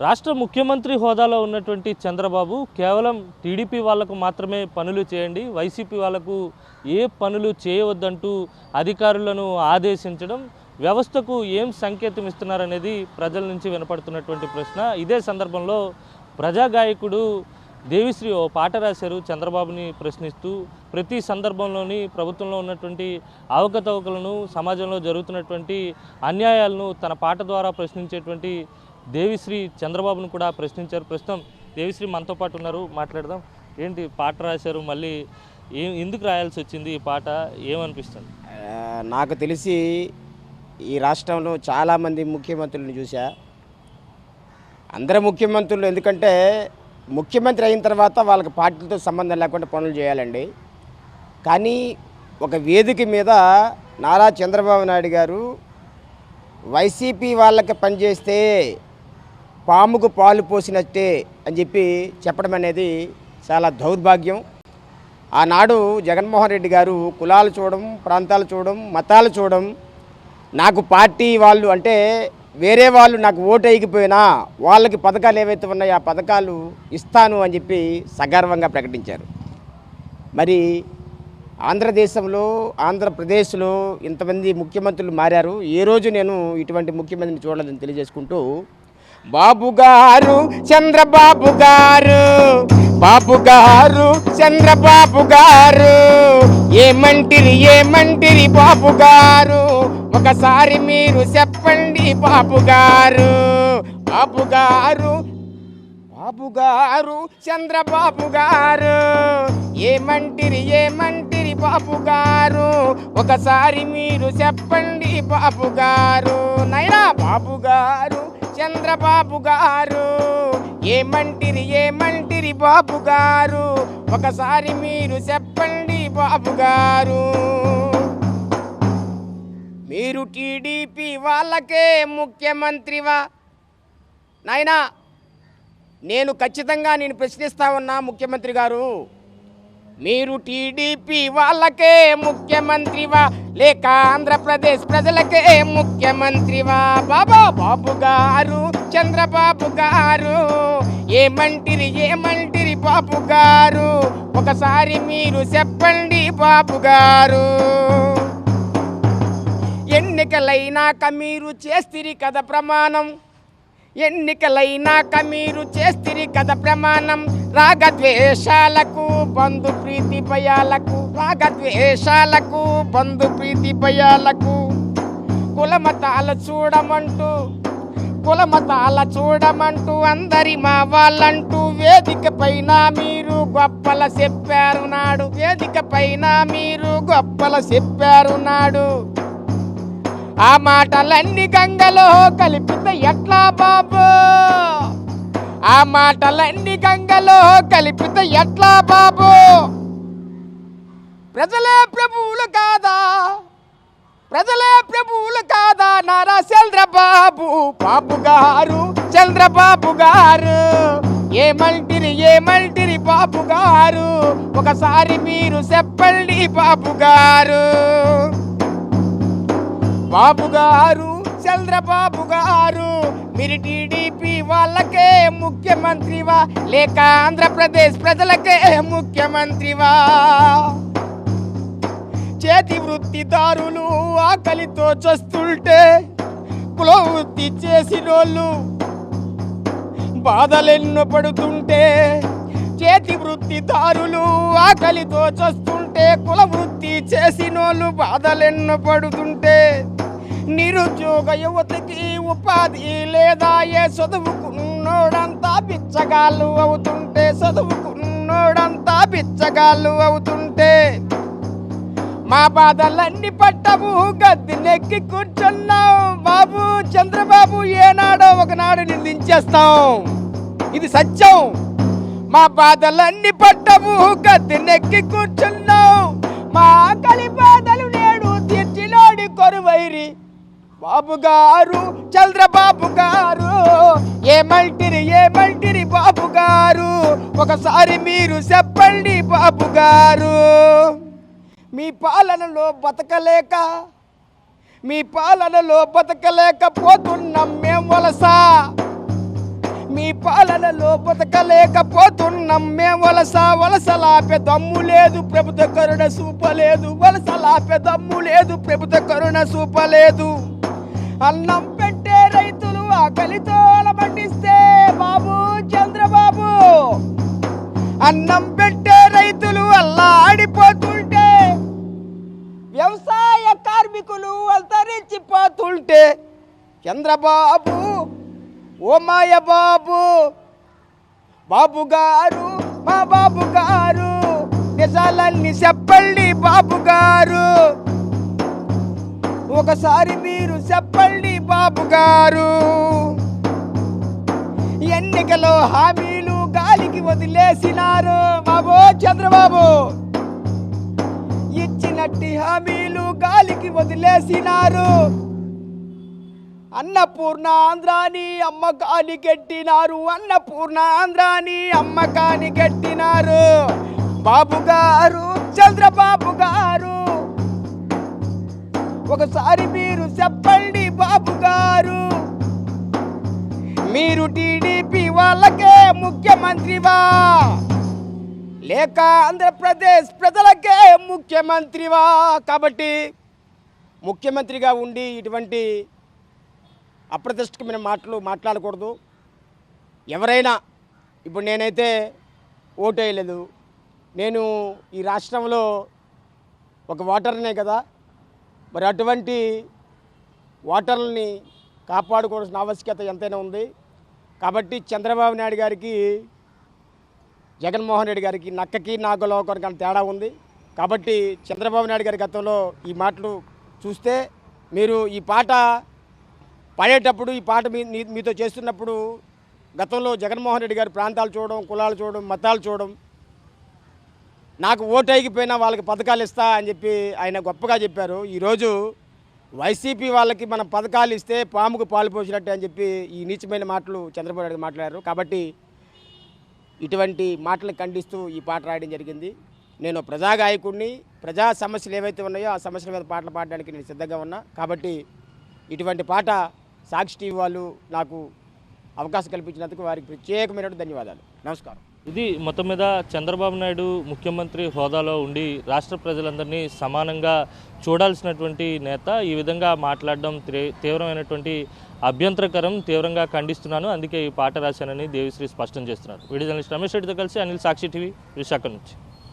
రాష్ట్ర ముఖ్యమంత్రి హోదాలో ఉన్నటువంటి చంద్రబాబు కేవలం టీడీపీ వాళ్లకు మాత్రమే పనులు చేయండి, వైసీపీ వాళ్లకు ఏ పనులు చేయవద్దంటూ అధికారులను ఆదేశించడం వ్యవస్థకు ఏం సంకేతం ఇస్తున్నారనేది ప్రజల నుంచి వినపడుతున్నటువంటి ప్రశ్న. ఇదే సందర్భంలో ప్రజాగాయకుడు దేవిశ్రీ ఓ పాట రాశారు చంద్రబాబుని ప్రశ్నిస్తూ. ప్రతి సందర్భంలోని ప్రభుత్వంలో ఉన్నటువంటి అవకతవకలను, సమాజంలో జరుగుతున్నటువంటి అన్యాయాలను తన పాట ద్వారా ప్రశ్నించేటువంటి దేవిశ్రీ చంద్రబాబును కూడా ప్రశ్నించారు. ప్రస్తుతం దేవిశ్రీ మనతో పాటు ఉన్నారు, మాట్లాడదాం. ఏంటి పాట రాశారు, మళ్ళీ ఎందుకు రాయాల్సి వచ్చింది ఈ పాట, ఏమనిపిస్తుంది? నాకు తెలిసి ఈ రాష్ట్రంలో చాలామంది ముఖ్యమంత్రులను చూసా. అందరూ ముఖ్యమంత్రులు ఎందుకంటే ముఖ్యమంత్రి అయిన తర్వాత వాళ్ళకి పార్టీలతో సంబంధం లేకుండా పనులు చేయాలండి. కానీ ఒక వేదిక మీద నారా చంద్రబాబు నాయుడు గారు వైసీపీ వాళ్ళకి పనిచేస్తే పాముకు పాలు పోసినట్టే అని చెప్పి చెప్పడం అనేది చాలా దౌర్భాగ్యం. ఆనాడు జగన్మోహన్ రెడ్డి గారు కులాలు చూడడం, ప్రాంతాలు చూడడం, మతాలు చూడడం, నాకు పార్టీ వాళ్ళు అంటే వేరే వాళ్ళు నాకు ఓటు వేయకపోయినా వాళ్ళకి పథకాలు ఏవైతే ఉన్నాయో ఆ పథకాలు ఇస్తాను అని చెప్పి సగర్వంగా ప్రకటించారు. మరి ఆంధ్రప్రదేశ్లో ఇంతమంది ముఖ్యమంత్రులు మారారు. ఏ రోజు నేను ఇటువంటి ముఖ్యమంత్రిని చూడలేదని తెలియజేసుకుంటూ, బాబు గారు చంద్రబాబు గారు, బాబు గారు చంద్రబాబు గారు, ఏమంటిరి బాబు గారు, ఒకసారి మీరు చెప్పండి బాబు గారు, బాబు గారు, బాబు గారు చంద్రబాబు గారు, ఏమంటిరి బాబు గారు, ఒకసారి మీరు చెప్పండి బాబు గారు. నైనా బాబు గారు చంద్రబాబు గారు, ఏమంటిరి బాబు గారు, ఒకసారి మీరు చెప్పండి బాబు గారు. మీరు టీడీపీ వాళ్ళకే ముఖ్యమంత్రివా? నాయనా నేను ఖచ్చితంగా ప్రశ్నిస్తా ఉన్నా ముఖ్యమంత్రి గారు, మీరు టీడీపీ వాళ్ళకే ముఖ్యమంత్రివా లేక ఆంధ్రప్రదేశ్ ప్రజలకే ముఖ్యమంత్రివా? బాబు గారు చంద్రబాబు గారు, ఏమంటిరి బాబు గారు, ఒకసారి మీరు చెప్పండి బాబు గారు. ఎన్నికలైనాక మీరు చేస్తిరి కదా ప్రమాణం, ఎన్నికలైనాక మీరు చేస్తిరి కదా ప్రమాణం, రాగద్వేషాలకు బంధు ప్రీతి భయాలకు, రాగద్వేషాలకు బంధు ప్రీతి భయాలకు, కులమతాల చూడమంటూ అందరి మా వాళ్ళంటూ వేదిక పైన మీరు గొప్పల చెప్పారు నాడు, వేదిక పైన మీరు గొప్పల చెప్పారు నాడు. ఆ మాటలన్నీ గంగలో కలిపితే ఎట్లా బాబు, ఆ మాటలన్నీ గంగలో కలిపితే ఎట్లా బాబు? ప్రజలే ప్రభువులు కాదా, ప్రజలే ప్రభువులు కాదా నారా చంద్రబాబు, బాబు గారు చంద్రబాబు గారు, ఏమంటిరి బాబు గారు, ఒకసారి మీరు చెప్పండి బాబు గారు. బాబు గారు చంద్రబాబు గారు, మీరు టీడీపీ వాళ్ళకే ముఖ్యమంత్రివా లేక ఆంధ్రప్రదేశ్ ప్రజలకే ముఖ్యమంత్రివా? చేతి వృత్తిదారులు ఆకలితో చస్తుంటే, కుల వృత్తి చేసినోళ్ళు బాధలెన్నో పడుతుంటే, చేతి వృత్తిదారులు ఆకలితో చస్తుంటే, కుల వృత్తి చేసినోళ్ళు బాధలెన్నో పడుతుంటే, నిరుద్యోగ యువతకి ఉపాధి లేదా, ఏ చదువుకున్నోడంతా బిచ్చగాళ్ళు అవుతుంటే, చదువుకున్నోడంతా బిచ్చగాళ్ళు అవుతుంటే, మా బాధలన్నీ పట్టము గద్దెనెక్కి కూర్చున్నాం బాబు చంద్రబాబు, ఏనాడో ఒకనాడు నిందించేస్తాం, ఇది సత్యం. మా బాధలన్నీ పట్టము గద్దెనెక్కి కూర్చున్నాం, మా ఆకలి బాధలు నేడు తీర్చిలోడి కొరువైరి, బాబు గారు చంద్రబాబు గారు, ఏమంటిరి బాబు గారు, ఒకసారి మీరు చెప్పండి బాబు గారు. మీ పాలనలో బతకలేకపోతున్నాం మేం వలస, పాలనలో బతకలేకపోతున్నాం మేము వలసలాపే దమ్ము లేదు ప్రభుత్వ కరుణ చూపలేదు వలసలాపే దమ్ము లేదు ప్రభుత్వ కరుణ చూపలేదు అన్నం పెట్టే రైతులు ఆకలితో అలమటిస్తే బాబు చంద్రబాబు అన్నం పెట్టే రైతులు అల్లాడిపోతుంటే వ్యవసాయ కార్మికులు అంతరించిపోతుంటే చంద్రబాబు ఓ మాయ బాబు బాబు గారు మా బాబు గారు నిజాలన్నీ చెప్పండి బాబు గారు ఒకసారి మీరు చెప్పండి బాబు గారు ఎన్నికలో హామీలు గాలికి వదిలేసినారు బాబు చంద్రబాబు ఇచ్చినట్టి హామీలు గాలికి వదిలేసినారు అన్నపూర్ణ ఆంధ్రాని అమ్మకాని గట్టినారు అన్నపూర్ణ ఆంధ్రాని అమ్మకాని గట్టినారు బాబు గారు చంద్రబాబు గారు ఒకసారి మీరు చెప్పండి బాబు గారు మీరు టీడీపీ వాళ్ళకే ముఖ్యమంత్రివా లేక ఆంధ్రప్రదేశ్ ప్రజలకే ముఖ్యమంత్రివా కాబట్టి ముఖ్యమంత్రిగా ఉండి ఇటువంటి అప్రతిష్టమైన మాటలు మాట్లాడకూడదు ఎవరైనా ఇప్పుడు నేనైతే ఓటు వేయలేదు నేను ఈ రాష్ట్రంలో ఒక ఓటర్నే కదా మరి అటువంటి ఓటర్లని కాపాడుకోవాల్సిన ఆవశ్యకత ఎంతైనా ఉంది కాబట్టి చంద్రబాబు నాయుడు గారికి జగన్మోహన్ రెడ్డి గారికి నక్కకి నాగలోకానికి తేడా ఉంది కాబట్టి చంద్రబాబు నాయుడు గారి గతంలో ఈ మాటలు చూస్తే మీరు ఈ పాట పాడేటప్పుడు ఈ పాట మీతో చేస్తున్నప్పుడు గతంలో జగన్మోహన్ రెడ్డి గారి ప్రాంతాలు చూడడం కులాలు చూడడం మతాలు చూడడం నాకు ఓటు అయిపోయినా వాళ్ళకి పథకాలు ఇస్తా అని చెప్పి ఆయన గొప్పగా చెప్పారు ఈరోజు వైసీపీ వాళ్ళకి మనం పథకాలు ఇస్తే పాముకు పాలు పోసినట్టు అని చెప్పి ఈ నీచమైన మాటలు చంద్రబాబు నాయుడు మాట్లాడారు కాబట్టి ఇటువంటి మాటలను ఖండిస్తూ ఈ పాట రాయడం జరిగింది నేను ప్రజాగాయకుడిని ప్రజా సమస్యలు ఏవైతే ఉన్నాయో ఆ సమస్యల మీద పాటలు పాడడానికి నేను సిద్ధంగా ఉన్నా కాబట్టి ఇటువంటి పాట సాక్షి టీవీ వాళ్ళు నాకు అవకాశం కల్పించినందుకు వారికి ప్రత్యేకమైన ధన్యవాదాలు నమస్కారం ఇది మొత్తం మీద చంద్రబాబు నాయుడు ముఖ్యమంత్రి హోదాలో ఉండి రాష్ట్ర ప్రజలందరినీ సమానంగా చూడాల్సినటువంటి నేత ఈ విధంగా మాట్లాడడం తీవ్రమైనటువంటి అభ్యంతరకరం తీవ్రంగా ఖండిస్తున్నాను అందుకే ఈ పాట రాశానని దేవిశ్రీ స్పష్టం చేస్తున్నారు వీడియో జర్నలిస్ట్ రమేష్ రెడ్డితో కలిసి అనిల్ సాక్షి టీవీ విశాఖ నుంచి